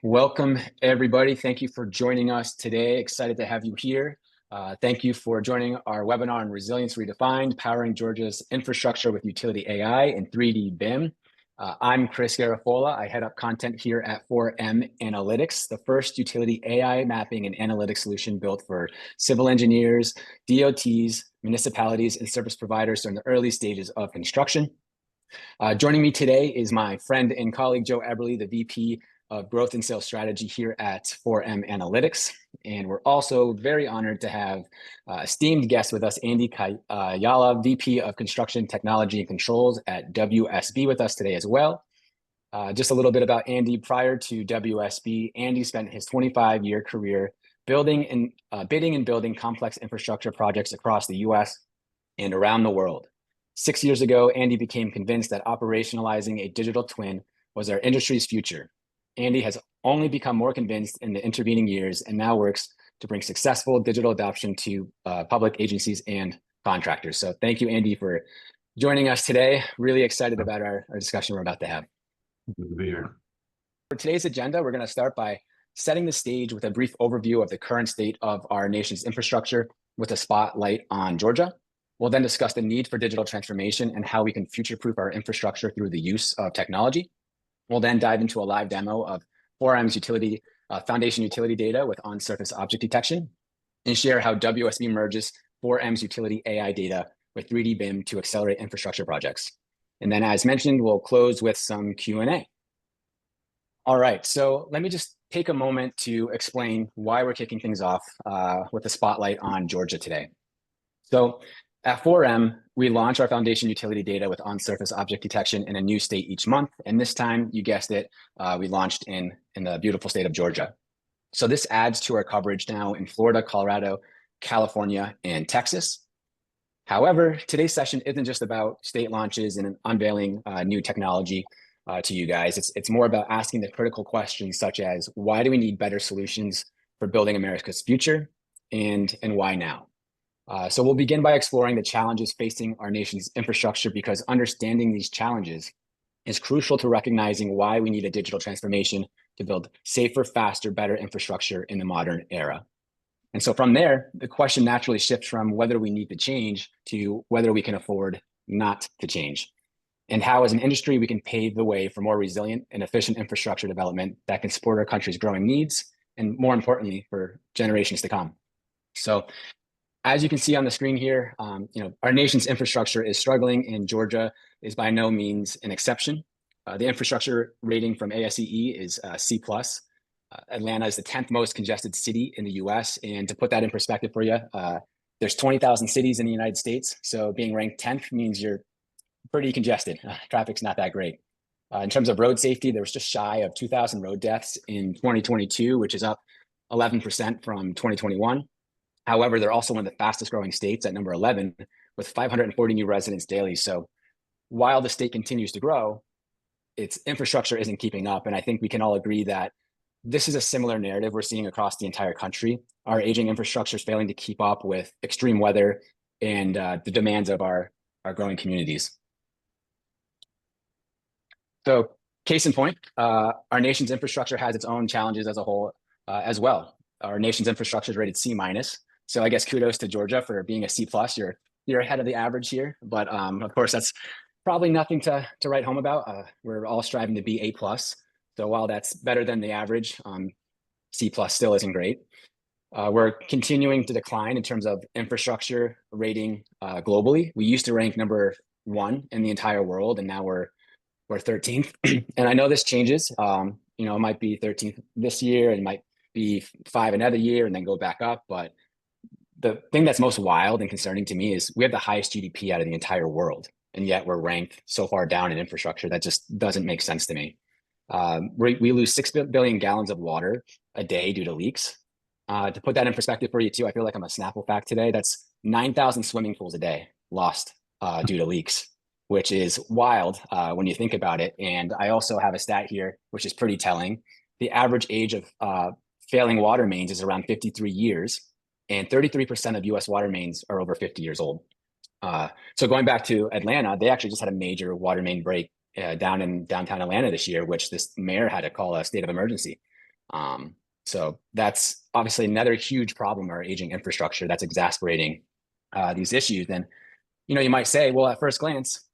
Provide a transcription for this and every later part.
Welcome, everybody. Thank you for joining us today. Excited to have you here. Thank you for joining our webinar on Resilience Redefined, Powering Georgia's Infrastructure with Utility AI and 3D BIM. I'm 𝐀𝐠𝐞𝐬𝐭. I head up content here at 4M Analytics, the first utility AI mapping and analytics solution built for civil engineers, DOTs, municipalities, and service providers during the early stages of construction. Joining me today is my friend and colleague, Joe Eberly, the VP of Growth and Sales Strategy here at 4M Analytics. And we're also very honored to have esteemed guest with us, Andy Kaiyala, VP of Construction Technology and Controls at WSB with us today as well. Just a little bit about Andy. Prior to WSB, Andy spent his 25-year career bidding and building complex infrastructure projects across the US and around the world. 6 years ago, Andy became convinced that operationalizing a digital twin was our industry's future. Andy has only become more convinced in the intervening years and now works to bring successful digital adoption to public agencies and contractors. So thank you, Andy, for joining us today. Really excited about our discussion we're about to have. Good to be here. For today's agenda, we're going to start by setting the stage with a brief overview of the current state of our nation's infrastructure with a spotlight on Georgia. We'll then discuss the need for digital transformation and how we can future-proof our infrastructure through the use of technology. We'll then dive into a live demo of 4M's foundation utility data with on-surface object detection and share how WSB merges 4M's utility AI data with 3D BIM to accelerate infrastructure projects. And then, as mentioned, we'll close with some Q&A. All right, so let me just take a moment to explain why we're kicking things off with a spotlight on Georgia today. So at 4M, we launch our foundation utility data with on-surface object detection in a new state each month. And this time, you guessed it, we launched in the beautiful state of Georgia. So this adds to our coverage now in Florida, Colorado, California, and Texas. However, today's session isn't just about state launches and unveiling new technology to you guys. It's more about asking the critical questions such as, why do we need better solutions for building America's future, and why now? So we'll begin by exploring the challenges facing our nation's infrastructure, because understanding these challenges is crucial to recognizing why we need a digital transformation to build safer, faster, better infrastructure in the modern era. And so from there, the question naturally shifts from whether we need to change to whether we can afford not to change, and how as an industry we can pave the way for more resilient and efficient infrastructure development that can support our country's growing needs, and more importantly, for generations to come. So as you can see on the screen here, our nation's infrastructure is struggling, and Georgia is by no means an exception. The infrastructure rating from ASCE is C+. Atlanta is the 10th most congested city in the US. And to put that in perspective for you, there's 20,000 cities in the United States. So being ranked 10th means you're pretty congested. Traffic's not that great. In terms of road safety, there was just shy of 2,000 road deaths in 2022, which is up 11% from 2021. However, they're also one of the fastest growing states at number 11 with 540 new residents daily. So while the state continues to grow, its infrastructure isn't keeping up. And I think we can all agree that this is a similar narrative we're seeing across the entire country. Our aging infrastructure is failing to keep up with extreme weather and the demands of our growing communities. So case in point, our nation's infrastructure has its own challenges as a whole as well. Our nation's infrastructure is rated C-. So I guess kudos to Georgia for being a C+. You're ahead of the average here, but of course that's probably nothing to write home about. We're all striving to be A+. So while that's better than the average, C+ still isn't great. We're continuing to decline in terms of infrastructure rating globally. We used to rank number 1 in the entire world, and now we're 13th. And I know this changes. It might be 13th this year, and it might be 5 another year, and then go back up, but the thing that's most wild and concerning to me is we have the highest GDP out of the entire world, and yet we're ranked so far down in infrastructure. That just doesn't make sense to me. We lose 6 billion gallons of water a day due to leaks. To put that in perspective for you too, I feel like I'm a Snapple fact today. That's 9,000 swimming pools a day lost due to leaks, which is wild when you think about it. And I also have a stat here, which is pretty telling. The average age of failing water mains is around 53 years. And 33% of US water mains are over 50 years old. So going back to Atlanta, they actually just had a major water main break down in downtown Atlanta this year, which this mayor had to call a state of emergency. So that's obviously another huge problem, our aging infrastructure that's exacerbating these issues. And, you might say, well, at first glance,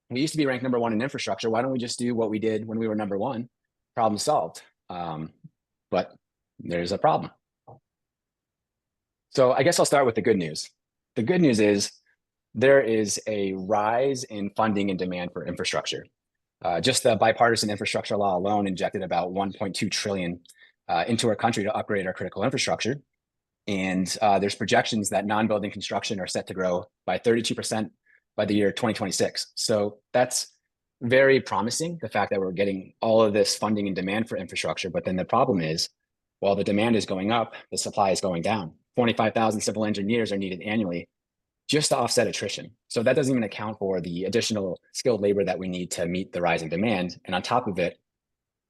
we used to be ranked #1 in infrastructure. Why don't we just do what we did when we were #1? Problem solved. But there's a problem. So I guess I'll start with the good news. The good news is there is a rise in funding and demand for infrastructure. Just the bipartisan infrastructure law alone injected about 1.2 trillion into our country to upgrade our critical infrastructure. And there's projections that non-building construction are set to grow by 32% by the year 2026. So that's very promising, the fact that we're getting all of this funding and demand for infrastructure. But then the problem is, while the demand is going up, the supply is going down. 25,000 civil engineers are needed annually just to offset attrition. So that doesn't even account for the additional skilled labor that we need to meet the rising demand. And on top of it,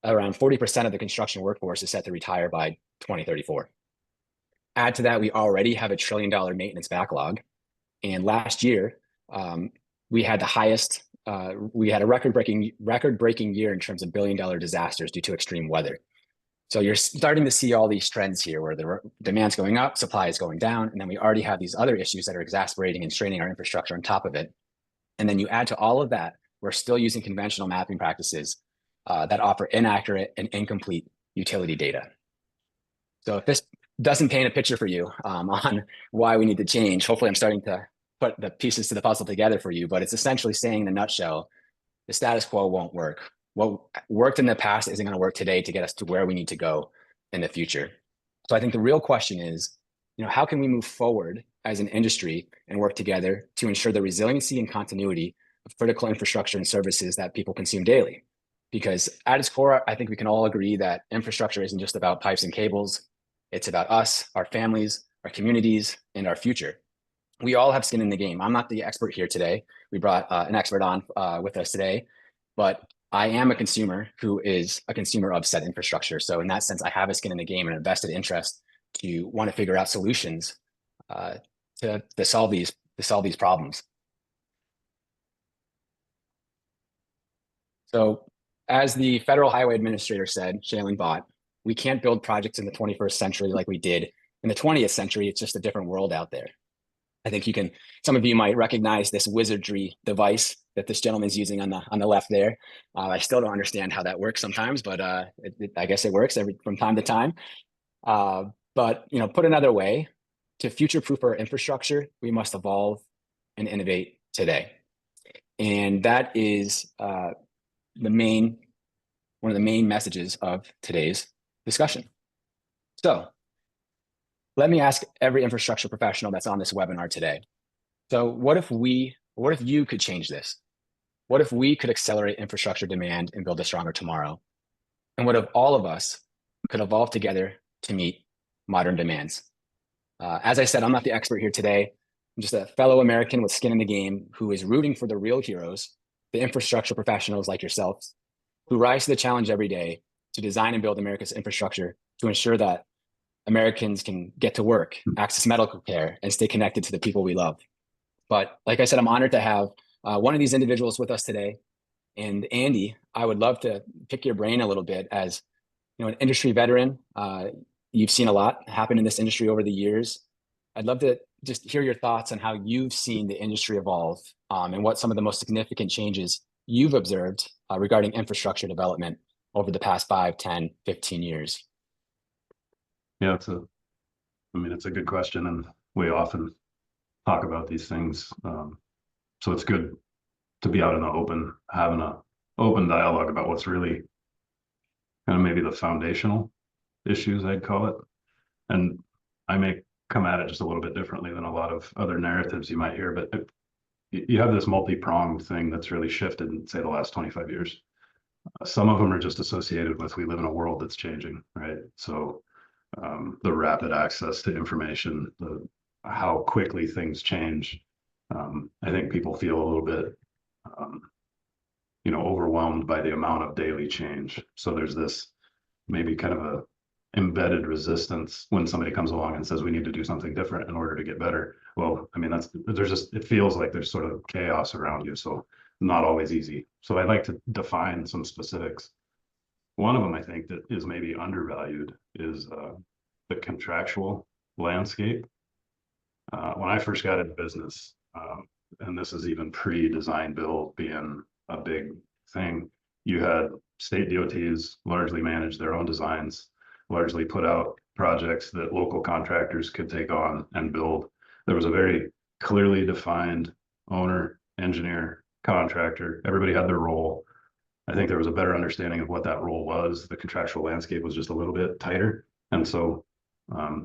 around 40% of the construction workforce is set to retire by 2034. Add to that, we already have $1 trillion maintenance backlog. And last year, we had the highest, we had a record-breaking year in terms of billion-dollar disasters due to extreme weather. So you're starting to see all these trends here where the demand's going up, supply is going down, and then we already have these other issues that are exacerbating and straining our infrastructure on top of it. And then you add to all of that, we're still using conventional mapping practices that offer inaccurate and incomplete utility data. So if this doesn't paint a picture for you on why we need to change, hopefully I'm starting to put the pieces to the puzzle together for you, but it's essentially saying in a nutshell, the status quo won't work. What worked in the past isn't going to work today to get us to where we need to go in the future. So I think the real question is, how can we move forward as an industry and work together to ensure the resiliency and continuity of critical infrastructure and services that people consume daily? Because at its core, I think we can all agree that infrastructure isn't just about pipes and cables. It's about us, our families, our communities, and our future. We all have skin in the game. I'm not the expert here today. We brought an expert on with us today, but I am a consumer who is a consumer of said infrastructure. So in that sense, I have a skin in the game and a vested interest to want to figure out solutions to solve these problems. So as the Federal Highway Administrator said, Shailen Bhatt, we can't build projects in the 21st century like we did in the 20th century. It's just a different world out there. I think some of you might recognize this wizardry device that this gentleman's using on the left there. I still don't understand how that works sometimes, but I guess it works from time to time. But put another way, to future-proof our infrastructure, we must evolve and innovate today. And that is one of the main messages of today's discussion. So let me ask every infrastructure professional that's on this webinar today. So what if you could change this? What if we could accelerate infrastructure demand and build a stronger tomorrow? And what if all of us could evolve together to meet modern demands? As I said, I'm not the expert here today. I'm just a fellow American with skin in the game who is rooting for the real heroes, the infrastructure professionals like yourselves, who rise to the challenge every day to design and build America's infrastructure to ensure that Americans can get to work, access medical care, and stay connected to the people we love. But like I said, I'm honored to have one of these individuals with us today. And Andy, I would love to pick your brain a little bit as an industry veteran. You've seen a lot happen in this industry over the years. I'd love to just hear your thoughts on how you've seen the industry evolve and what some of the most significant changes you've observed regarding infrastructure development over the past 5, 10, 15 years. Yeah, it's a good question, and we often talk about these things. So it's good to be out in the open, having an open dialogue about what's really kind of maybe the foundational issues, I'd call it. And I may come at it just a little bit differently than a lot of other narratives you might hear, but you have this multi-pronged thing that's really shifted in, say, the last 25 years. Some of them are just associated with we live in a world that's changing, right? So the rapid access to information, how quickly things change. I think people feel a little bit, overwhelmed by the amount of daily change. So there's this maybe kind of a embedded resistance when somebody comes along and says we need to do something different in order to get better. Well, I mean, it feels like there's sort of chaos around you. So not always easy. So I'd like to define some specifics. One of them I think that is maybe undervalued is the contractual landscape. When I first got into business, and this is even pre-design build being a big thing, you had state DOTs largely manage their own designs, largely put out projects that local contractors could take on and build. There was a very clearly defined owner, engineer, contractor. Everybody had their role. I think there was a better understanding of what that role was. The contractual landscape was just a little bit tighter. And so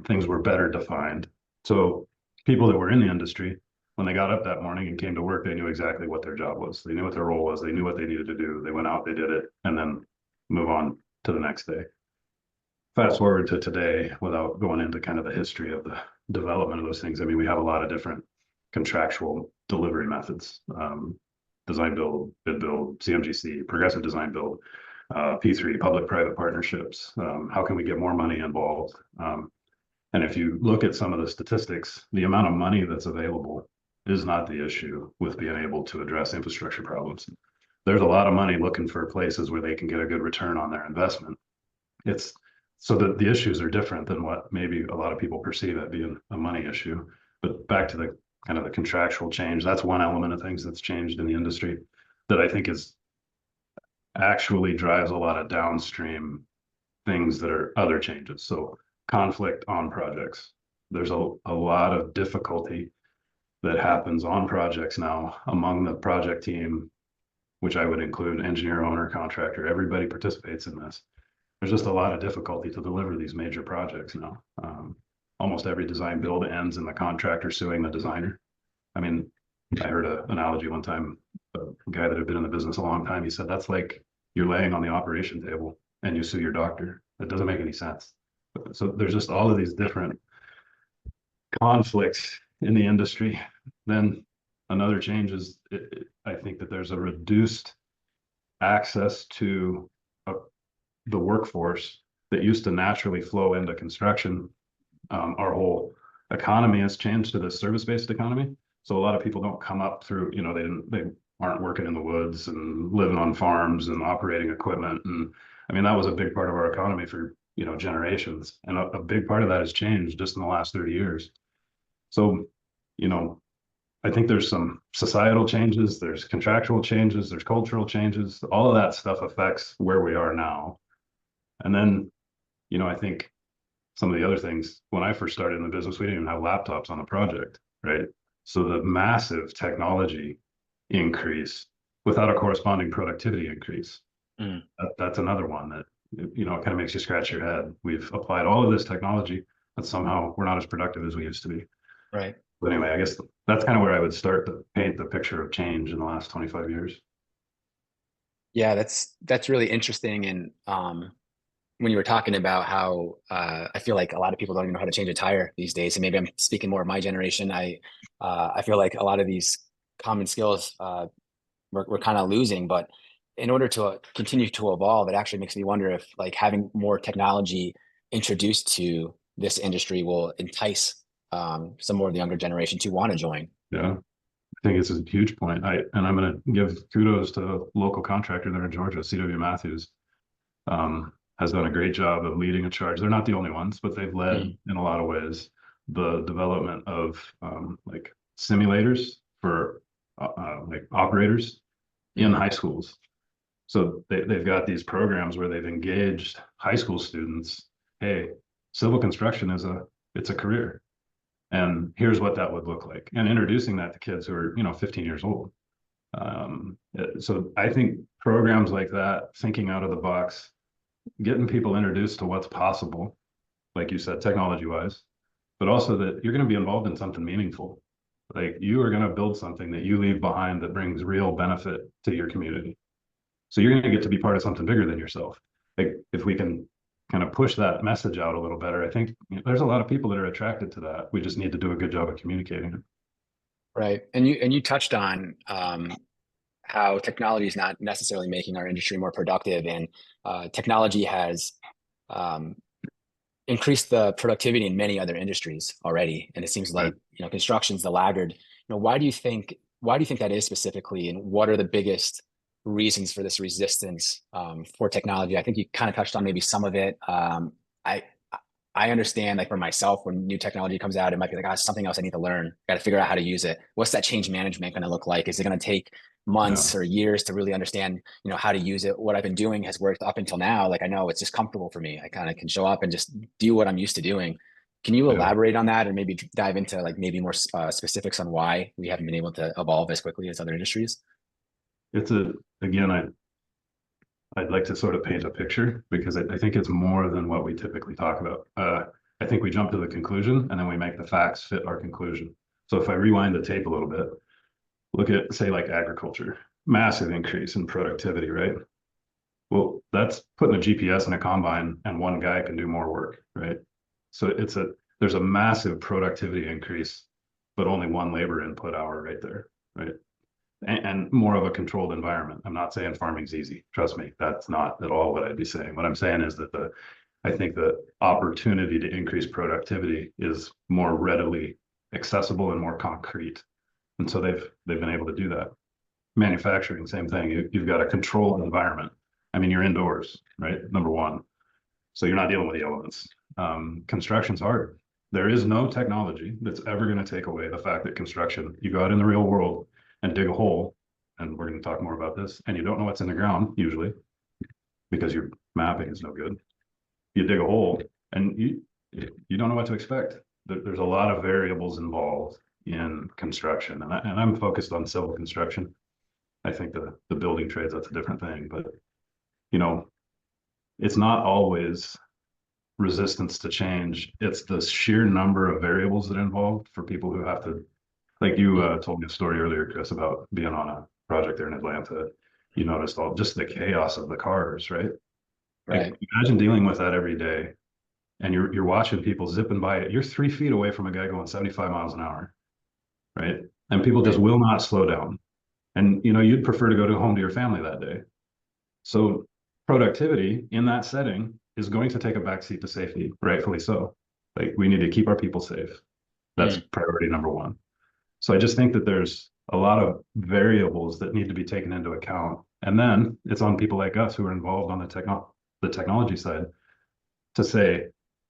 things were better defined. So people that were in the industry, when they got up that morning and came to work, they knew exactly what their job was. They knew what their role was. They knew what they needed to do. They went out, they did it, and then move on to the next day. Fast forward to today, without going into kind of the history of the development of those things. I mean, we have a lot of different contractual delivery methods. Design build, bid build, CMGC, progressive design build, P3, public-private partnerships. How can we get more money involved? And if you look at some of the statistics, the amount of money that's available is not the issue with being able to address infrastructure problems. There's a lot of money looking for places where they can get a good return on their investment. It's so that the issues are different than what maybe a lot of people perceive it being a money issue. But back to the kind of the contractual change, that's one element of things that's changed in the industry that I think is actually drives a lot of downstream things that are other changes. So conflict on projects. There's a lot of difficulty that happens on projects now among the project team, which I would include engineer, owner, contractor. Everybody participates in this. There's just a lot of difficulty to deliver these major projects now. Almost every design build ends in the contractor suing the designer. I mean, I heard an analogy one time, a guy that had been in the business a long time, he said, that's like you're laying on the operation table and you sue your doctor. That doesn't make any sense. So there's just all of these different conflicts in the industry. Then another change is I think that there's a reduced access to the workforce that used to naturally flow into construction. Our whole economy has changed to this service-based economy. So a lot of people don't come up through, you know, they aren't working in the woods and living on farms and operating equipment. And I mean, that was a big part of our economy for, you know, generations. And a big part of that has changed just in the last 30 years. So, you know, I think there's some societal changes, there's contractual changes, there's cultural changes. All of that stuff affects where we are now. And then, you know, I think some of the other things, when I first started in the business, we didn't even have laptops on the project, right? So the massive technology increase without a corresponding productivity increase. That's another one that, you know, it kind of makes you scratch your head. We've applied all of this technology, but somehow we're not as productive as we used to be. Right. But anyway, I guess that's kind of where I would start to paint the picture of change in the last 25 years. Yeah, that's really interesting. And when you were talking about how I feel like a lot of people don't even know how to change a tire these days, and maybe I'm speaking more of my generation. I feel like a lot of these common skills we're kind of losing, but in order to continue to evolve, it actually makes me wonder if like having more technology introduced to this industry will entice some more of the younger generation to want to join. Yeah, I think it's a huge point. And I'm going to give kudos to the local contractor there in Georgia, CW Matthews. Has done a great job of leading a charge. They're not the only ones, but they've led in a lot of ways the development of like simulators for like operators in high schools. So they've got these programs where they've engaged high school students. Hey, civil construction it's a career, and here's what that would look like, and introducing that to kids who are, you know, 15 years old. So I think programs like that, thinking out of the box, getting people introduced to what's possible, like you said, technology wise, but also that you're going to be involved in something meaningful. Like you are going to build something that you leave behind that brings real benefit to your community. So you're going to get to be part of something bigger than yourself. Like if we can kind of push that message out a little better, I think there's a lot of people that are attracted to that. We just need to do a good job of communicating it. Right. And you touched on how technology is not necessarily making our industry more productive, and technology has increased the productivity in many other industries already. And it seems like, you know, construction's the laggard. You know, why do you think that is specifically, and what are the biggest reasons for this resistance for technology? I think you kind of touched on maybe some of it. I I understand, like for myself, when new technology comes out, it might be like, ah, something else I need to learn. Got to figure out how to use it. What's that change management going to look like? Is it going to take Yeah. months or years to really understand, how to use it? What I've been doing has worked up until now. Like I know it's just comfortable for me. I kind of can show up and just do what I'm used to doing. Can you Yeah. elaborate on that and maybe dive into like maybe more specifics on why we haven't been able to evolve as quickly as other industries? It's again, I'd like to sort of paint a picture because I think it's more than what we typically talk about. I think we jump to the conclusion and then we make the facts fit our conclusion. So if I rewind the tape a little bit, look at, say, like agriculture, massive increase in productivity, right? Well, that's putting a GPS in a combine and one guy can do more work, right? So there's a massive productivity increase, but only one labor input hour right there, right? And more of a controlled environment. I'm not saying farming's easy. Trust me, that's not at all what I'd be saying. What I'm saying is that I think the opportunity to increase productivity is more readily accessible and more concrete. And so they've been able to do that. Manufacturing, same thing. You've got a controlled environment. I mean, you're indoors, right? Number one. So you're not dealing with the elements. Construction's hard. There is no technology that's ever going to take away the fact that construction, you go out in the real world and dig a hole, and we're going to talk more about this, and you don't know what's in the ground usually because your mapping is no good. You dig a hole and you don't know what to expect. There's a lot of variables involved in construction, and I'm focused on civil construction. I think the building trades, that's a different thing, but you know, it's not always resistance to change. It's the sheer number of variables that are involved for people who have to, like you told me a story earlier, Chris, about being on a project there in Atlanta. You noticed all just the chaos of the cars, right? Right. Like imagine dealing with that every day and you're watching people zipping by it. You're 3 feet away from a guy going 75 miles an hour, right? And people just Right. will not slow down. And you'd prefer to go home to your family that day. So productivity in that setting is going to take a backseat to safety, rightfully so. Like we need to keep our people safe. That's Mm. priority number one. So I just think that there's a lot of variables that need to be taken into account. And then it's on people like us who are involved on the technology side to say,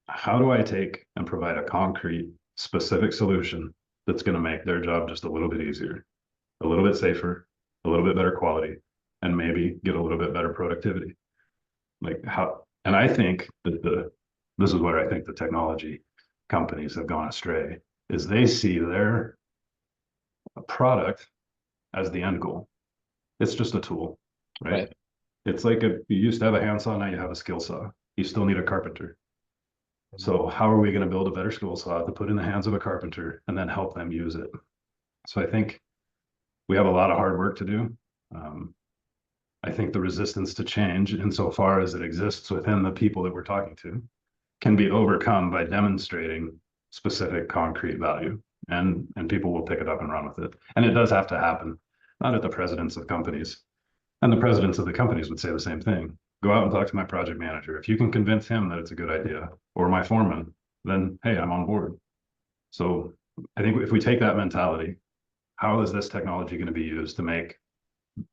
how do I take and provide a concrete, specific solution that's going to make their job just a little bit easier, a little bit safer, a little bit better quality, and maybe get a little bit better productivity? Like how, and I think that this is where I think the technology companies have gone astray, is they see their product as the end goal. It's just a tool, right? Right. It's like you used to have a handsaw, now you have a skill saw. You still need a carpenter. So how are we going to build a better skill saw to put in the hands of a carpenter and then help them use it? So I think we have a lot of hard work to do. I think the resistance to change, insofar as it exists within the people that we're talking to, can be overcome by demonstrating specific concrete value, and people will pick it up and run with it. And it does have to happen, not at the presidents of companies. And the presidents of the companies would say the same thing. Go out and talk to my project manager. If you can convince him that it's a good idea, or my foreman, then hey, I'm on board. So I think if we take that mentality, how is this technology going to be used to make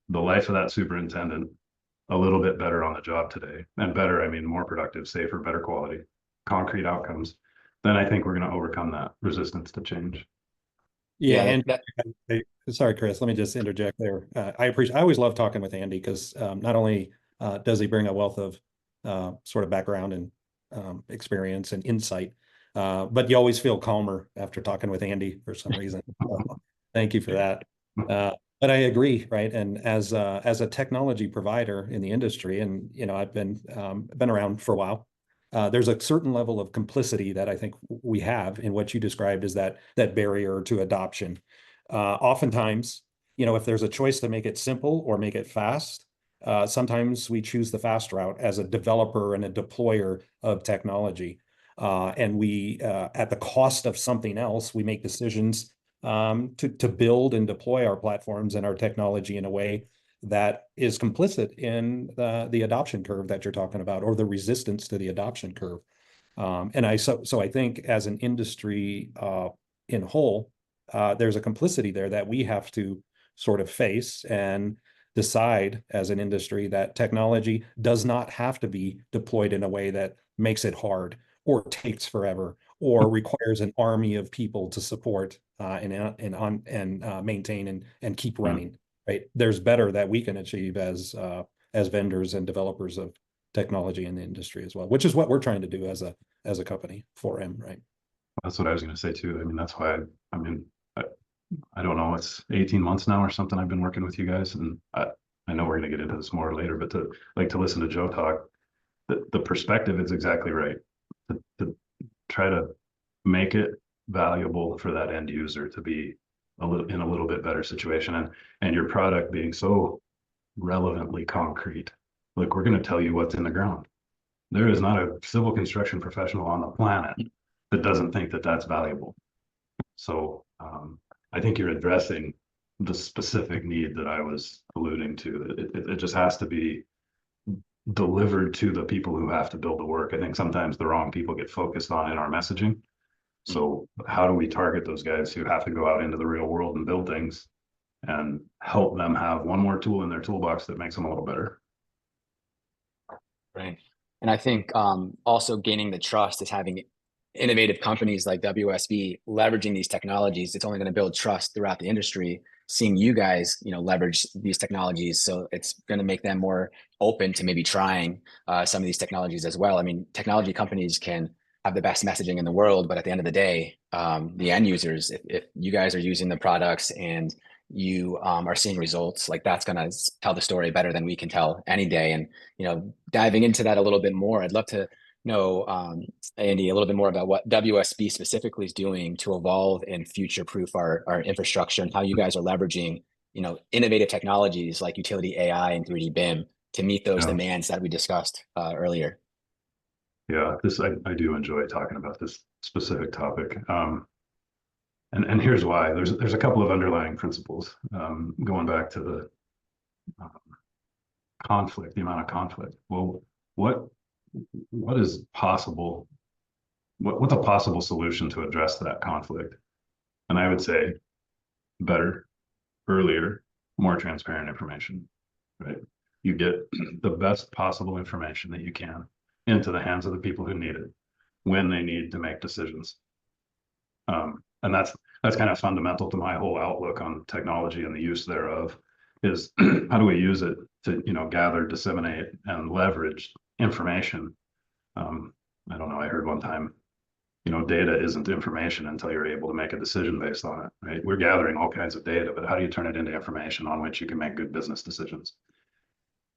the life of that superintendent a little bit better on the job today? And better, I mean more productive, safer, better quality, concrete outcomes. Then I think we're going to overcome that resistance to change. Yeah, Yeah. and sorry, Chris, let me just interject there. I always love talking with Andy because not only does he bring a wealth of sort of background and experience and insight, but you always feel calmer after talking with Andy for some reason. So, thank you for that. But I agree, right? And as a technology provider in the industry, and I've been around for a while. There's a certain level of complicity that I think we have in what you described as that barrier to adoption. Oftentimes, if there's a choice to make it simple or make it fast, sometimes we choose the fast route as a developer and a deployer of technology. And we, at the cost of something else, we make decisions to build and deploy our platforms and our technology in a way that is complicit in the adoption curve that you're talking about, or the resistance to the adoption curve. So I think as an industry in whole, there's a complicity there that we have to sort of face. And decide as an industry that technology does not have to be deployed in a way that makes it hard or takes forever or requires an army of people to support and maintain and keep running. Right? There's better that we can achieve as vendors and developers of technology in the industry as well, which is what we're trying to do as a company, 4M, right? That's what I was going to say too. I mean, that's why I don't know, it's 18 months now or something I've been working with you guys, and I know we're going to get into this more later, but to listen to Joe talk, the perspective is exactly right. To try to make it valuable for that end user to be in a little bit better situation, and your product being so relevantly concrete. Like, we're going to tell you what's in the ground. There is not a civil construction professional on the planet that doesn't think that that's valuable. So I think you're addressing the specific need that I was alluding to. It just has to be delivered to the people who have to build the work. I think sometimes the wrong people get focused on in our messaging. So how do we target those guys who have to go out into the real world and build things and help them have one more tool in their toolbox that makes them a little better? Right. And I think also gaining the trust is having innovative companies like WSB leveraging these technologies. It's only going to build trust throughout the industry, seeing you guys, leverage these technologies. So it's going to make them more open to maybe trying some of these technologies as well. I mean, technology companies can have the best messaging in the world, but at the end of the day, the end users, if you guys are using the products and you are seeing results, like, that's going to tell the story better than we can tell any day. And, diving into that a little bit more, I'd love to know, Andy, a little bit more about what WSB specifically is doing to evolve and future-proof our infrastructure, and how you guys are leveraging, innovative technologies like utility AI and 3D BIM to meet those demands that we discussed earlier. Yeah, I do enjoy talking about this specific topic. And here's why. There's a couple of underlying principles, going back to the conflict, the amount of conflict. Well, what is possible? What's a possible solution to address that conflict? And I would say better, earlier, more transparent information, right? You get the best possible information that you can into the hands of the people who need it when they need to make decisions. And that's kind of fundamental to my whole outlook on technology and the use thereof, is how do we use it to, gather, disseminate, and leverage information. I don't know, I heard one time, data isn't information until you're able to make a decision based on it, right? We're gathering all kinds of data, but how do you turn it into information on which you can make good business decisions?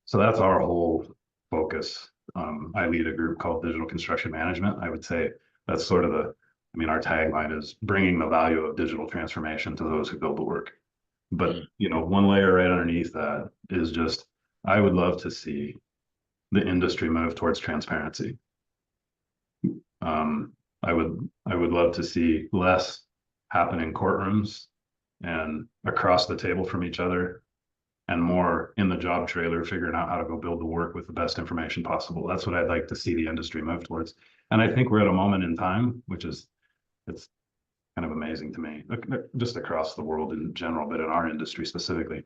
So that's our whole focus. I lead a group called Digital Construction Management. I would say that's sort of our tagline is bringing the value of digital transformation to those who build the work. But, one layer right underneath that is just, I would love to see the industry move towards transparency. I would love to see less happen in courtrooms and across the table from each other, and more in the job trailer, figuring out how to go build the work with the best information possible. That's what I'd like to see the industry move towards. And I think we're at a moment in time, it's kind of amazing to me, just across the world in general, but in our industry specifically,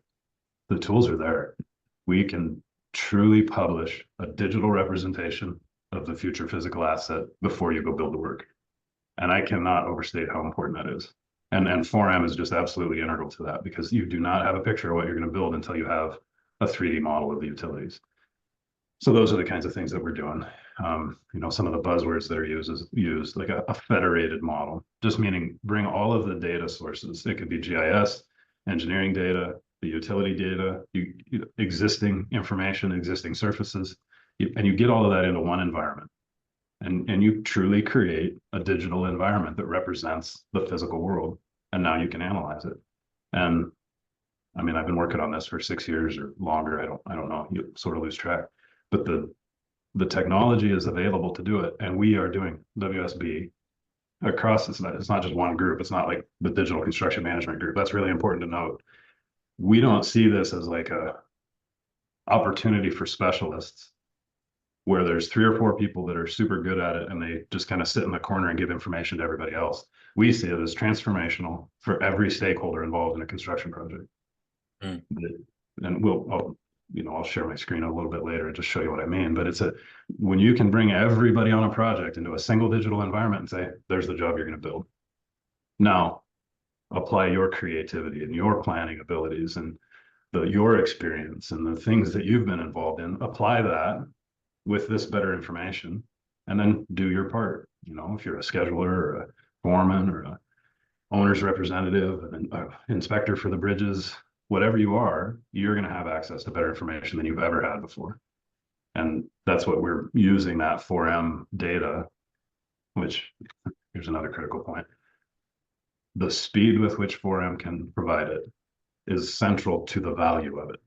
the tools are there. We can truly publish a digital representation of the future physical asset before you go build the work. And I cannot overstate how important that is. And 4M is just absolutely integral to that, because you do not have a picture of what you're going to build until you have a 3D model of the utilities. So those are the kinds of things that we're doing. Some of the buzzwords that are used like a federated model, just meaning bring all of the data sources. It could be GIS, engineering data, the utility data, existing information, existing surfaces, and you get all of that into one environment. And you truly create a digital environment that represents the physical world. And now you can analyze it. And I've been working on this for 6 years or longer. I don't know, you sort of lose track, but the technology is available to do it. And we are doing WSB across, it's not just one group. It's not like the digital construction management group. That's really important to note. We don't see this as like a opportunity for specialists where there's 3 or 4 people that are super good at it and they just kind of sit in the corner and give information to everybody else. We see it as transformational for every stakeholder involved in a construction project. and I'll share my screen a little bit later and just show you what I mean. But when you can bring everybody on a project into a single digital environment and say, there's the job you're going to build. Now, apply your creativity and your planning abilities and your experience and the things that you've been involved in, apply that with this better information, and then do your part. If you're a scheduler or a foreman or a owner's representative, an inspector for the bridges, whatever you are, you're going to have access to better information than you've ever had before. And that's what we're using that 4M data, which here's another critical point. The speed with which 4M can provide it is central to the value of it.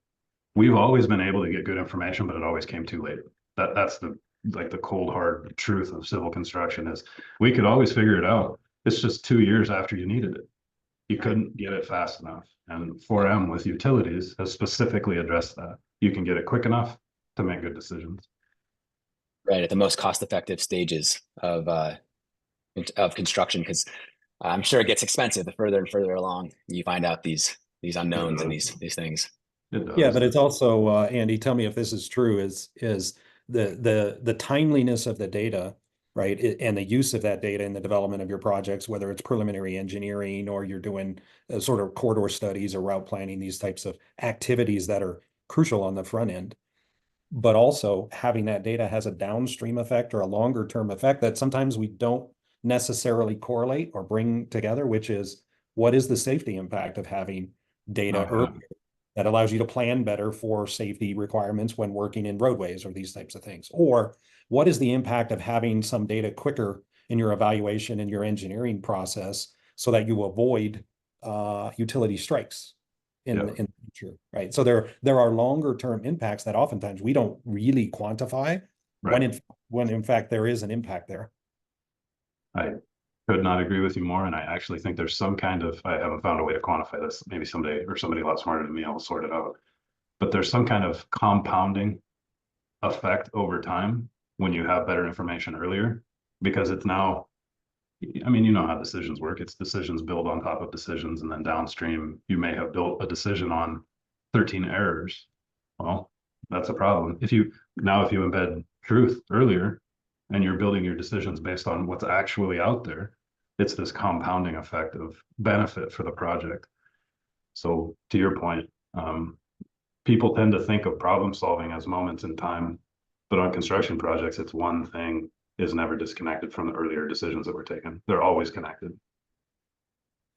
We've always been able to get good information, but it always came too late. That's the cold hard truth of civil construction is we could always figure it out. It's just 2 years after you needed it. You couldn't get it fast enough. And 4M with utilities has specifically addressed that. You can get it quick enough to make good decisions. Right, at the most cost-effective stages of construction, because I'm sure it gets expensive the further and further along you find out these unknowns and these things. Yeah, but it's also Andy, tell me if this is true, is the timeliness of the data, right? And the use of that data in the development of your projects, whether it's preliminary engineering or you're doing sort of corridor studies or route planning, these types of activities that are crucial on the front end. But also having that data has a downstream effect or a longer term effect that sometimes we don't necessarily correlate or bring together, which is what is the safety impact of having data earlier that allows you to plan better for safety requirements when working in roadways or these types of things? Or what is the impact of having some data quicker in your evaluation and your engineering process so that you avoid utility strikes in the future, right? So there are longer term impacts that oftentimes we don't really quantify when in fact there is an impact there. I could not agree with you more. And I actually think there's some kind of, I haven't found a way to quantify this. Maybe someday, or somebody a lot smarter than me, I'll sort it out. But there's some kind of compounding effect over time when you have better information earlier, because it's now, I mean, you know how decisions work. It's decisions build on top of decisions. And then downstream, you may have built a decision on 13 errors. Well, that's a problem. If you embed truth earlier, and you're building your decisions based on what's actually out there, it's this compounding effect of benefit for the project. So to your point, people tend to think of problem solving as moments in time, but on construction projects, it's one thing is never disconnected from the earlier decisions that were taken. They're always connected.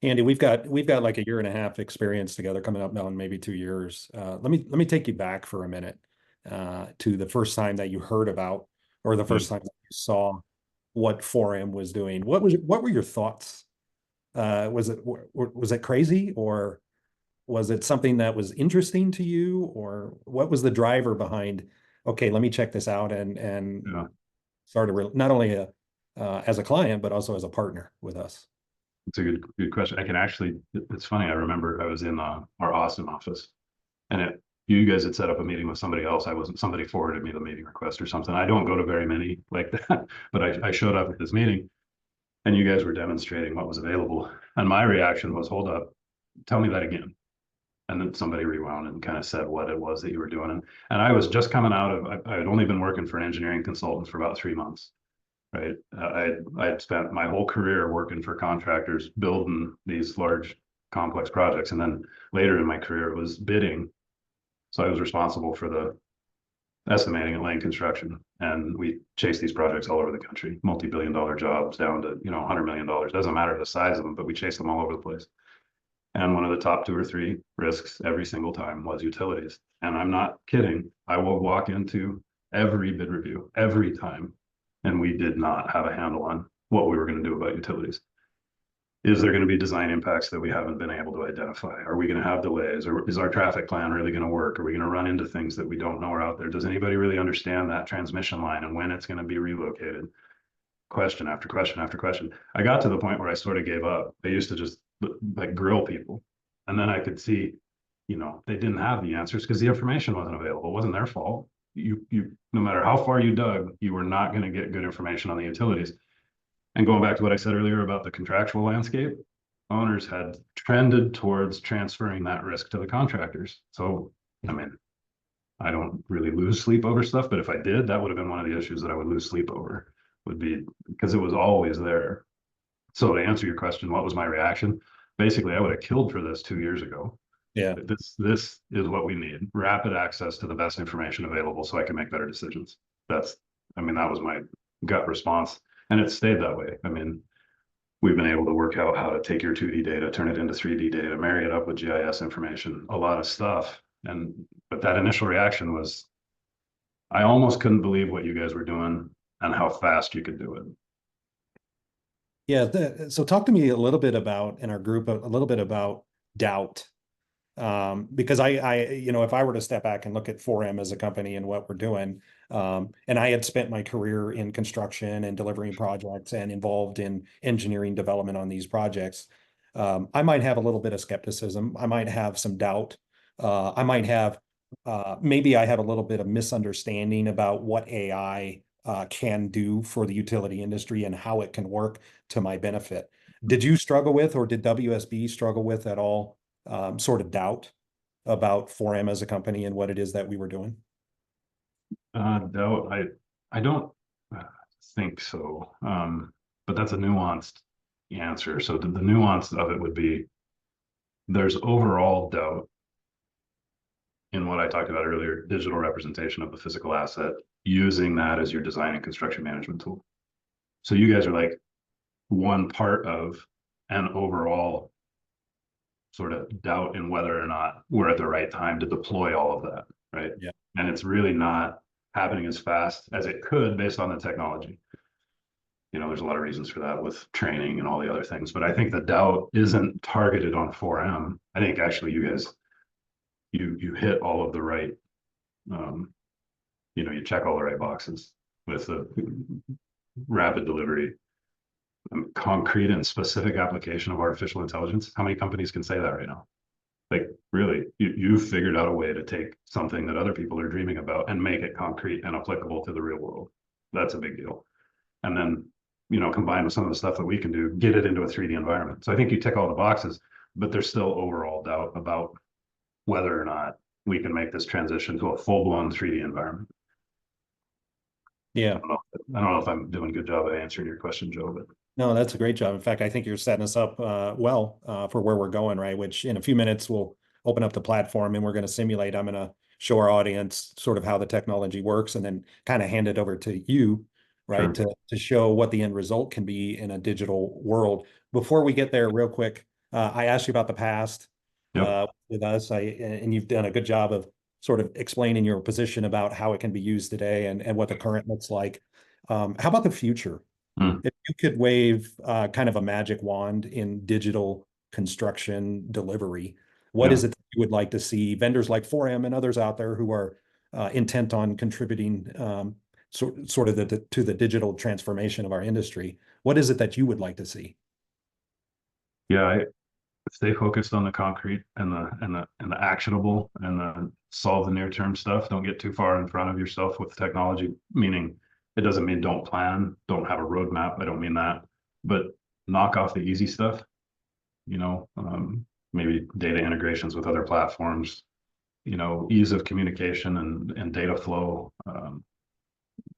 Andy, we've got like 1.5 years experience together coming up now in maybe 2 years. Let me take you back for a minute to the first time that you heard about, or the first time that you saw what 4M was doing. What were your thoughts? Was it crazy, or was it something that was interesting to you, or what was the driver behind, okay, let me check this out and start not only as a client, but also as a partner with us? It's a good question. I can actually, it's funny. I remember I was in our Austin office, and you guys had set up a meeting with somebody else. Somebody forwarded me the meeting request or something. I don't go to very many like that, but I showed up at this meeting and you guys were demonstrating what was available. And my reaction was, hold up, tell me that again. And then somebody rewound and kind of said what it was that you were doing. And I was just coming out of, I had only been working for an engineering consultant for about 3 months, right? I had spent my whole career working for contractors, building these large complex projects. And then later in my career, it was bidding. So I was responsible for the estimating and laying construction, and we chased these projects all over the country, multi-billion-dollar jobs down to $100 million. Doesn't matter the size of them, but we chased them all over the place. And one of the top 2 or 3 risks every single time was utilities. And I'm not kidding. I will walk into every bid review every time, and we did not have a handle on what we were going to do about utilities. Is there going to be design impacts that we haven't been able to identify? Are we going to have delays? Or is our traffic plan really going to work? Are we going to run into things that we don't know are out there? Does anybody really understand that transmission line and when it's going to be relocated? Question after question after question. I got to the point where I sort of gave up. I used to just like grill people. And then I could see, they didn't have the answers because the information wasn't available. It wasn't their fault. No matter how far you dug, you were not going to get good information on the utilities. And going back to what I said earlier about the contractual landscape, owners had trended towards transferring that risk to the contractors. So I mean, I don't really lose sleep over stuff, but if I did, that would have been one of the issues that I would lose sleep over, would be because it was always there. So to answer your question, what was my reaction? Basically, I would have killed for this 2 years ago. Yeah. This is what we need. Rapid access to the best information available so I can make better decisions. That was my gut response. And it stayed that way. I mean, we've been able to work out how to take your 2D data, turn it into 3D data, marry it up with GIS information, a lot of stuff. But that initial reaction was, I almost couldn't believe what you guys were doing and how fast you could do it. Yeah. So talk to me a little bit about, in our group, a little bit about doubt. Because if I were to step back and look at 4M as a company and what we're doing, and I had spent my career in construction and delivering projects and involved in engineering development on these projects, I might have a little bit of skepticism. I might have some doubt. I might have, maybe I have a little bit of misunderstanding about what AI can do for the utility industry and how it can work to my benefit. Did you struggle with, or did WSB struggle with at all, sort of doubt about 4M as a company and what it is that we were doing? Doubt, I don't think so. But that's a nuanced answer. So the nuance of it would be, there's overall doubt in what I talked about earlier, digital representation of the physical asset, using that as your design and construction management tool. So you guys are like one part of an overall sort of doubt in whether or not we're at the right time to deploy all of that, right? Yeah. And it's really not happening as fast as it could based on the technology. There's a lot of reasons for that with training and all the other things, but I think the doubt isn't targeted on 4M. I think actually you guys, you hit all of the right, you check all the right boxes with the rapid delivery, concrete and specific application of artificial intelligence. How many companies can say that right now? Like, really, you've figured out a way to take something that other people are dreaming about and make it concrete and applicable to the real world. That's a big deal. And then, combined with some of the stuff that we can do, get it into a 3D environment. So I think you tick all the boxes, but there's still overall doubt about whether or not we can make this transition to a full-blown 3D environment. Yeah. I don't know if I'm doing a good job of answering your question, Joe, but. No, that's a great job. In fact, I think you're setting us up well for where we're going, right? Which in a few minutes, we'll open up the platform and we're going to simulate. I'm going to show our audience sort of how the technology works and then kind of hand it over to you, right? Sure. To show what the end result can be in a digital world. Before we get there, real quick, I asked you about the past. Yep. With us, and you've done a good job of sort of explaining your position about how it can be used today and what the current looks like. How about the future? If you could wave kind of a magic wand in digital construction delivery, what is it that you would like to see vendors like 4M and others out there who are intent on contributing sort of to the digital transformation of our industry? What is it that you would like to see? Yeah, I stay focused on the concrete and the actionable and the solve the near-term stuff. Don't get too far in front of yourself with technology, meaning it doesn't mean don't plan, don't have a roadmap. I don't mean that, but knock off the easy stuff, maybe data integrations with other platforms, ease of communication and data flow,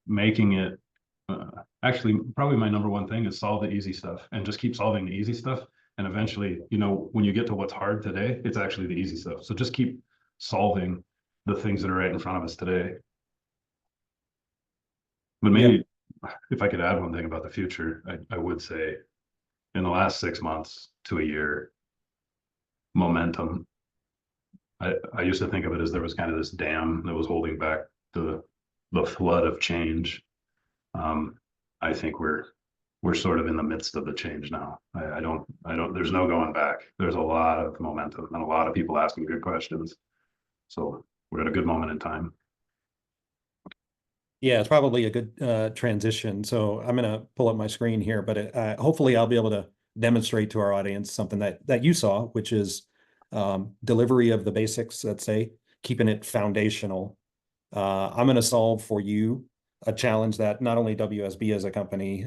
making it, actually probably my number one thing is solve the easy stuff and just keep solving the easy stuff. And eventually, when you get to what's hard today, it's actually the easy stuff. So just keep solving the things that are right in front of us today. But maybe if I could add one thing about the future, I would say in the last 6 months to a year, momentum. I used to think of it as there was kind of this dam that was holding back the flood of change. I think we're sort of in the midst of the change now. I don't, there's no going back. There's a lot of momentum and a lot of people asking good questions. So we're at a good moment in time. Yeah, it's probably a good transition. So I'm going to pull up my screen here, but hopefully I'll be able to demonstrate to our audience something that you saw, which is delivery of the basics, let's say, keeping it foundational. I'm going to solve for you a challenge that not only WSB as a company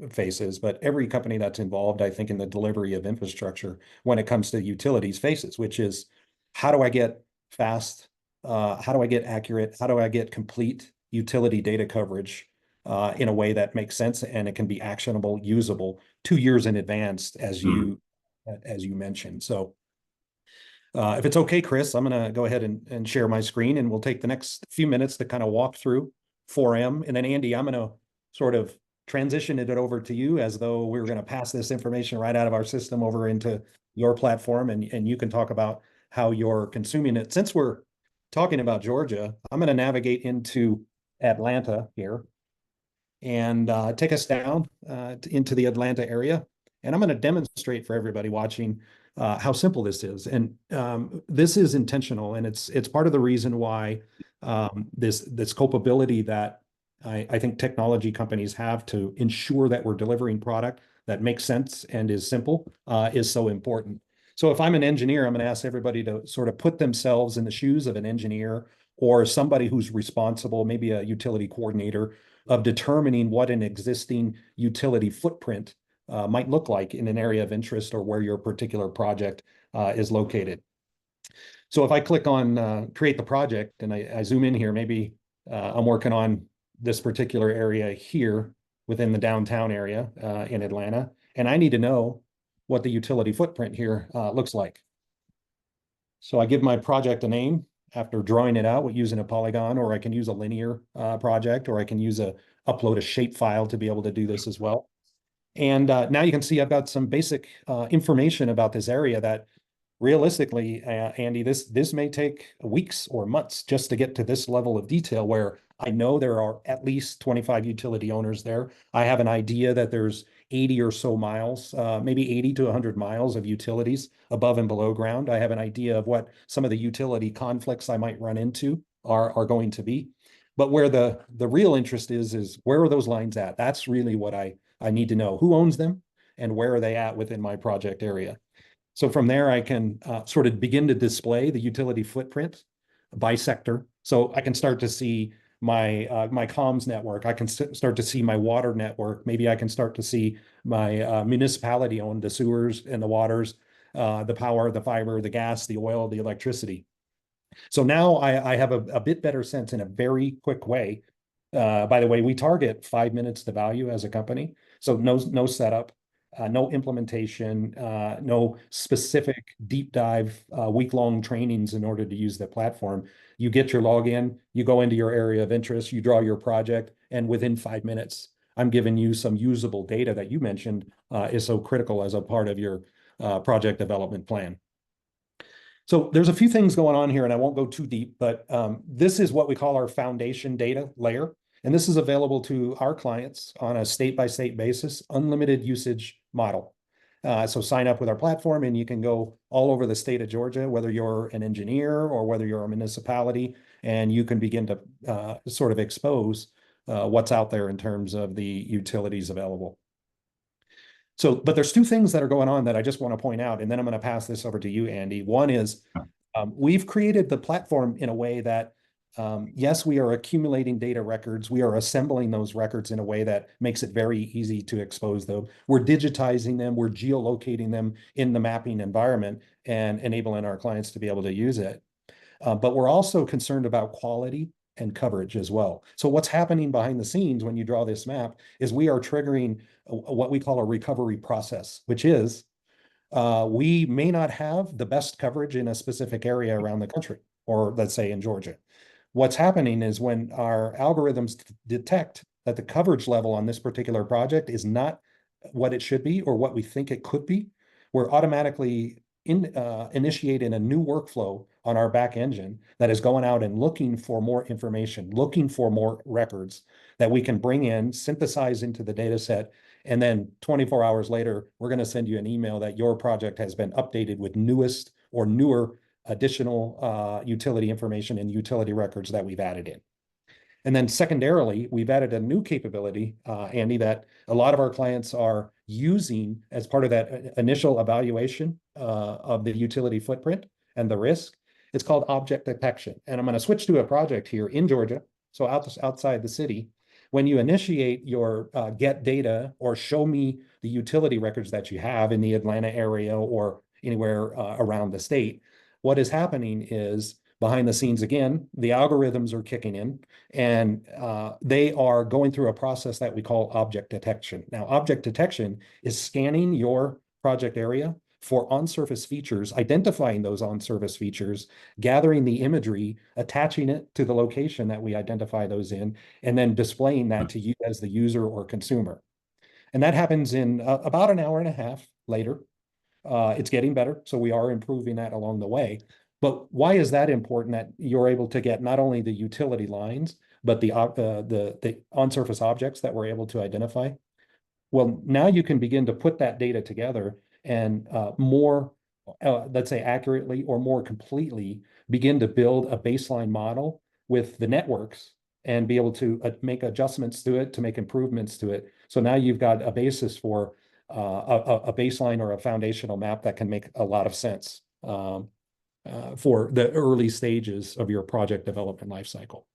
faces, but every company that's involved, I think, in the delivery of infrastructure when it comes to utilities faces, which is how do I get fast how do I get accurate? How do I get complete utility data coverage in a way that makes sense and it can be actionable, usable 2 years in advance, as you mentioned. So if it's okay, Chris, I'm going to go ahead and share my screen, and we'll take the next few minutes to kind of walk through 4M. And then Andy, I'm going to sort of transition it over to you as though we were going to pass this information right out of our system over into your platform, and you can talk about how you're consuming it. Since we're talking about Georgia, I'm going to navigate into Atlanta here and take us down into the Atlanta area. And I'm going to demonstrate for everybody watching how simple this is. And this is intentional, and it's part of the reason why this scopability that I think technology companies have to ensure that we're delivering product that makes sense and is simple is so important. So if I'm an engineer, I'm going to ask everybody to sort of put themselves in the shoes of an engineer or somebody who's responsible, maybe a utility coordinator, of determining what an existing utility footprint might look like in an area of interest or where your particular project is located. So if I click on create the project and I zoom in here, maybe I'm working on this particular area here within the downtown area in Atlanta, and I need to know what the utility footprint here looks like. So I give my project a name after drawing it out using a polygon, or I can use a linear project, or I can upload a shape file to be able to do this as well. And now you can see I've got some basic information about this area that realistically, Andy, this may take weeks or months just to get to this level of detail where I know there are at least 25 utility owners there. I have an idea that there's 80 or so miles, maybe 80 to 100 miles of utilities above and below ground. I have an idea of what some of the utility conflicts I might run into are going to be. But where the real interest is where are those lines at? That's really what I need to know. Who owns them and where are they at within my project area? So from there, I can sort of begin to display the utility footprint by sector. So I can start to see my my comms network. I can start to see my water network. Maybe I can start to see my municipality owned, the sewers and the waters, the power, the fiber, the gas, the oil, the electricity. So now I have a bit better sense in a very quick way. By the way, we target 5 minutes to value as a company. So no setup, no implementation, no specific deep dive week-long trainings in order to use the platform. You get your login, you go into your area of interest, you draw your project, and within 5 minutes, I'm giving you some usable data that you mentioned is so critical as a part of your project development plan. So there's a few things going on here, and I won't go too deep, but this is what we call our foundation data layer. And this is available to our clients on a state-by-state basis, unlimited usage model. So sign up with our platform and you can go all over the state of Georgia, whether you're an engineer or whether you're a municipality, and you can begin to sort of expose what's out there in terms of the utilities available. So, but there's two things that are going on that I just want to point out, and then I'm going to pass this over to you, Andy. One is we've created the platform in a way that yes, we are accumulating data records. We are assembling those records in a way that makes it very easy to expose them. We're digitizing them. We're geolocating them in the mapping environment and enabling our clients to be able to use it. But we're also concerned about quality and coverage as well. So what's happening behind the scenes when you draw this map is we are triggering what we call a recovery process, which is we may not have the best coverage in a specific area around the country, or let's say in Georgia. What's happening is when our algorithms detect that the coverage level on this particular project is not what it should be or what we think it could be, we're automatically initiating a new workflow on our back engine that is going out and looking for more information, looking for more records that we can bring in, synthesize into the data set, and then 24 hours later, we're going to send you an email that your project has been updated with newest or newer additional utility information and utility records that we've added in. And then secondarily, we've added a new capability, Andy, that a lot of our clients are using as part of that initial evaluation of the utility footprint and the risk. It's called object detection. And I'm going to switch to a project here in Georgia, so outside the city. When you initiate your get data or show me the utility records that you have in the Atlanta area or anywhere around the state, what is happening is behind the scenes, again, the algorithms are kicking in, and they are going through a process that we call object detection. Now, object detection is scanning your project area for on-surface features, identifying those on-surface features, gathering the imagery, attaching it to the location that we identify those in, and then displaying that to you as the user or consumer. And that happens in about an hour and a half later. It's getting better, so we are improving that along the way. But why is that important, that you're able to get not only the utility lines, but the on-surface objects that we're able to identify? Well, now you can begin to put that data together and more, let's say accurately or more completely, begin to build a baseline model with the networks and be able to make adjustments to it, to make improvements to it. So now you've got a basis for a baseline or a foundational map that can make a lot of sense for the early stages of your project development lifecycle.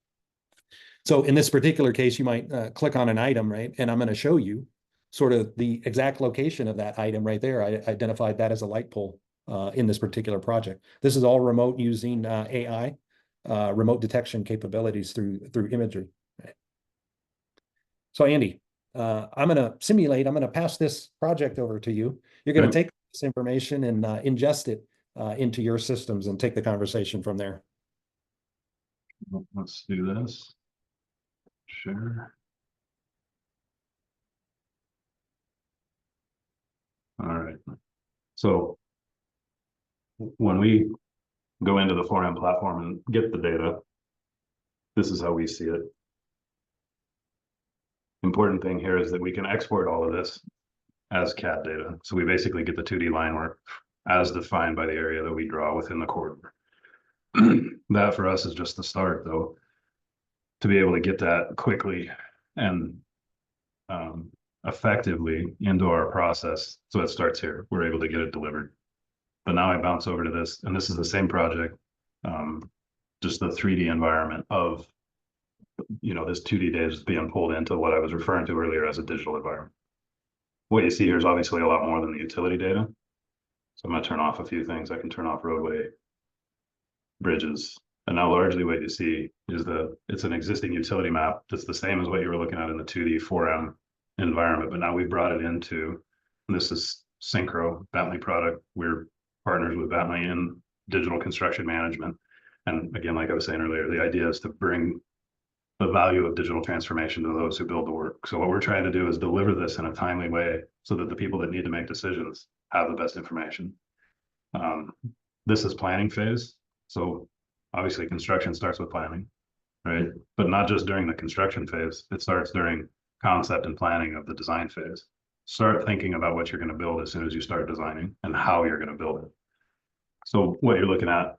So in this particular case, you might click on an item, right? And I'm going to show you sort of the exact location of that item right there. I identified that as a light pole in this particular project. This is all remote using AI, remote detection capabilities through imagery. Right? So Andy, I'm going to pass this project over to you. You're going to take this information and ingest it into your systems and take the conversation from there. Let's do this. Share. All right. So when we go into the 4M platform and get the data, this is how we see it. Important thing here is that we can export all of this as CAD data. So we basically get the 2D line work as defined by the area that we draw within the corridor. That for us is just the start, though, to be able to get that quickly and effectively into our process. So it starts here. We're able to get it delivered. But now I bounce over to this, and this is the same project, just the 3D environment of, this 2D data is being pulled into what I was referring to earlier as a digital environment. What you see here is obviously a lot more than the utility data. So I'm going to turn off a few things. I can turn off roadway, bridges. And now largely what you see is it's an existing utility map that's the same as what you were looking at in the 2D 4M environment. But now we've brought it into, and this is Synchro, Bentley product. We're partners with Bentley in digital construction management. And again, like I was saying earlier, the idea is to bring the value of digital transformation to those who build the work. So what we're trying to do is deliver this in a timely way so that the people that need to make decisions have the best information. This is planning phase. So obviously construction starts with planning, right? But not just during the construction phase. It starts during concept and planning of the design phase. Start thinking about what you're going to build as soon as you start designing and how you're going to build it. So what you're looking at,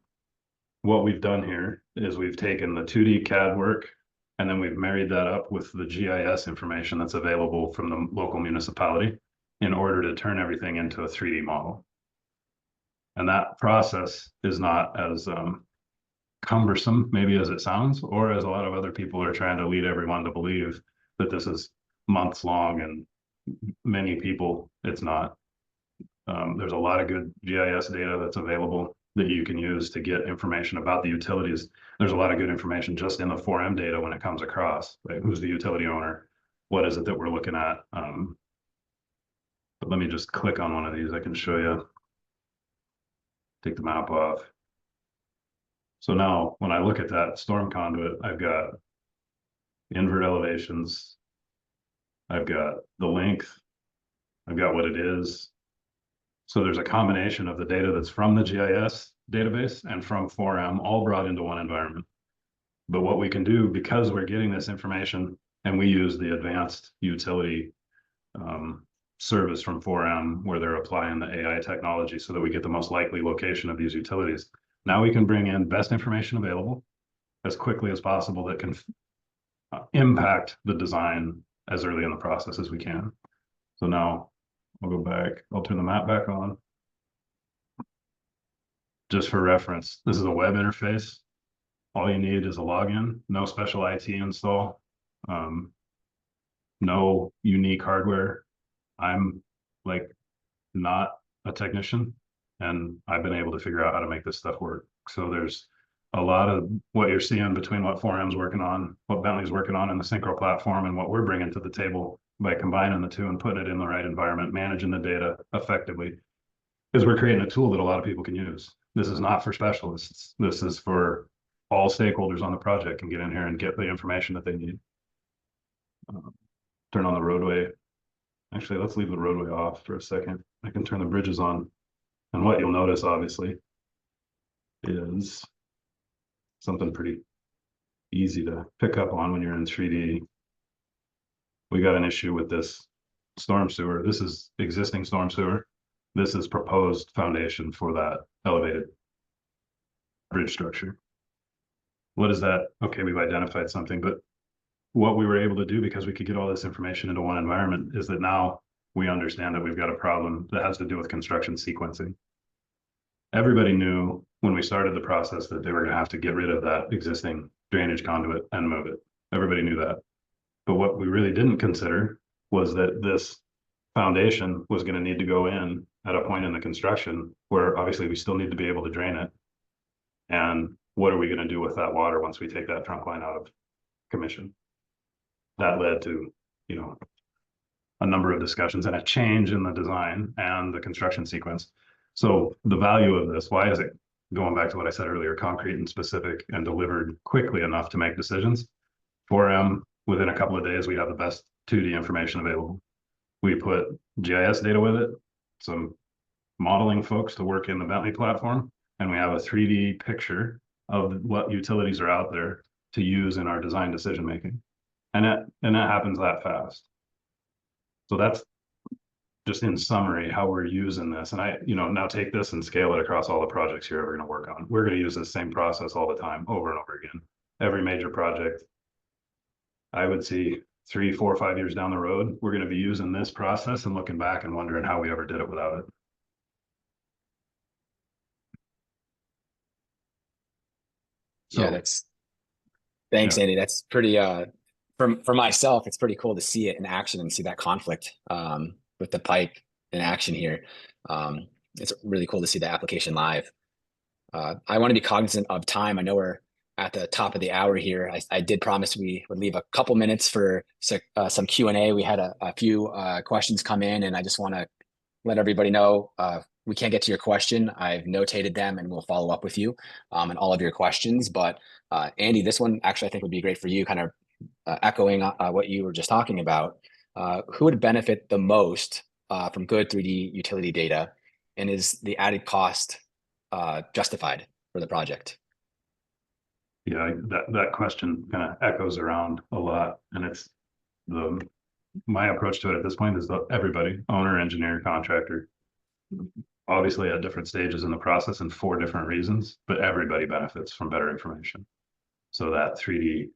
what we've done here is we've taken the 2D CAD work and then we've married that up with the GIS information that's available from the local municipality in order to turn everything into a 3D model. And that process is not as cumbersome, maybe as it sounds, or as a lot of other people are trying to lead everyone to believe that this is months long, and many people, it's not. There's a lot of good GIS data that's available that you can use to get information about the utilities. There's a lot of good information just in the 4M data when it comes across, right? Who's the utility owner? What is it that we're looking at? But let me just click on one of these. I can show you. Take the map off. So now when I look at that storm conduit, I've got invert elevations. I've got the length. I've got what it is. So there's a combination of the data that's from the GIS database and from 4M, all brought into one environment. But what we can do, because we're getting this information and we use the advanced utility service from 4M where they're applying the AI technology so that we get the most likely location of these utilities. Now we can bring in best information available as quickly as possible that can impact the design as early in the process as we can. So now I'll go back, I'll turn the map back on. Just for reference, this is a web interface. All you need is a login, no special IT install, no unique hardware. I'm like not a technician, and I've been able to figure out how to make this stuff work. So there's a lot of what you're seeing between what 4M's working on, what Bentley's working on in the Synchro platform, and what we're bringing to the table by combining the two and putting it in the right environment, managing the data effectively, is we're creating a tool that a lot of people can use. This is not for specialists. This is for all stakeholders on the project can get in here and get the information that they need. Turn on the roadway. Actually, let's leave the roadway off for a second. I can turn the bridges on. And what you'll notice, obviously, is something pretty easy to pick up on when you're in 3D. We got an issue with this storm sewer. This is existing storm sewer. This is proposed foundation for that elevated bridge structure. What is that? Okay, we've identified something, but what we were able to do, because we could get all this information into one environment, is that now we understand that we've got a problem that has to do with construction sequencing. Everybody knew when we started the process that they were going to have to get rid of that existing drainage conduit and move it. Everybody knew that. But what we really didn't consider was that this foundation was going to need to go in at a point in the construction where obviously we still need to be able to drain it. And what are we going to do with that water once we take that trunk line out of commission? That led to, you know, a number of discussions and a change in the design and the construction sequence. So the value of this, why is it, going back to what I said earlier, concrete and specific and delivered quickly enough to make decisions? 4M, within a couple of days, we have the best 2D information available. We put GIS data with it, some modeling folks to work in the Bentley platform, and we have a 3D picture of what utilities are out there to use in our design decision making. And that happens that fast. So that's just in summary how we're using this. And I, you know, now take this and scale it across all the projects you're ever going to work on. We're going to use the same process all the time, over and over again. Every major project, I would see 3, 4, 5 years down the road, we're going to be using this process and looking back and wondering how we ever did it without it. So, yeah, thanks, Andy. That's pretty, for myself, it's pretty cool to see it in action and see that conflict with the pipe in action here. It's really cool to see the application live. I want to be cognizant of time. I know we're at the top of the hour here. I did promise we would leave a couple minutes for some Q&A. We had a few questions come in, and I just want to let everybody know we can't get to your question. I've notated them, and we'll follow up with you and all of your questions. But Andy, this one actually I think would be great for you, kind of echoing what you were just talking about. Who would benefit the most from good 3D utility data, and is the added cost justified for the project? Yeah, that question kind of echoes around a lot, and it's my approach to it at this point is that everybody, owner, engineer, contractor, obviously at different stages in the process and for different reasons, but everybody benefits from better information. So that 3D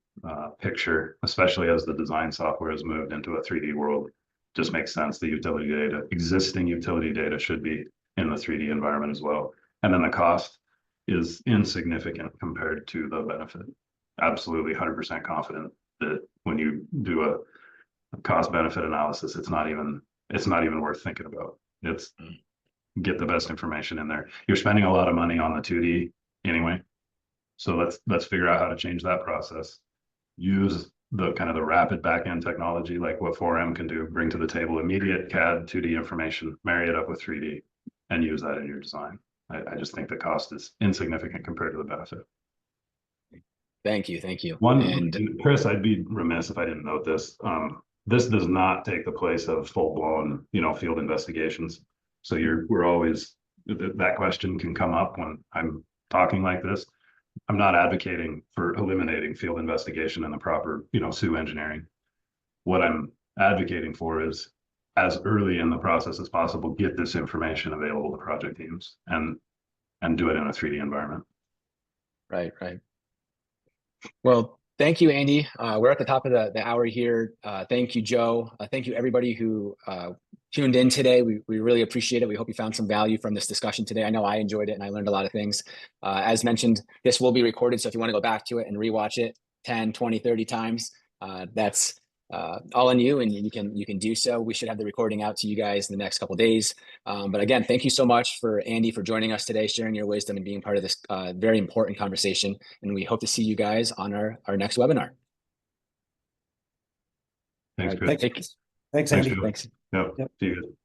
picture, especially as the design software has moved into a 3D world, just makes sense. The utility data, existing utility data, should be in the 3D environment as well. And then the cost is insignificant compared to the benefit. Absolutely 100% confident that when you do a cost benefit analysis, it's not even worth thinking about. It's get the best information in there. You're spending a lot of money on the 2D anyway. So let's figure out how to change that process. Use the kind of the rapid backend technology like what 4M can do, bring to the table immediate CAD 2D information, marry it up with 3D, and use that in your design. I just think the cost is insignificant compared to the benefit. Thank you. And Chris, I'd be remiss if I didn't note this. This does not take the place of full-blown, field investigations. So we're always, that question can come up when I'm talking like this. I'm not advocating for eliminating field investigation and the proper, SUE engineering. What I'm advocating for is, as early in the process as possible, get this information available to project teams and do it in a 3D environment. Right. Well, thank you, Andy. We're at the top of the hour here. Thank you, Joe. Thank you, everybody who tuned in today. We really appreciate it. We hope you found some value from this discussion today. I know I enjoyed it and I learned a lot of things. As mentioned, this will be recorded, so if you want to go back to it and rewatch it 10, 20, 30 times, that's all on you, and you can do so. We should have the recording out to you guys in the next couple of days. But again, thank you so much for Andy for joining us today, sharing your wisdom and being part of this very important conversation. And we hope to see you guys on our next webinar. Thanks, All right, Chris. Thanks, Andy. Thanks. Yep. Yep. See you.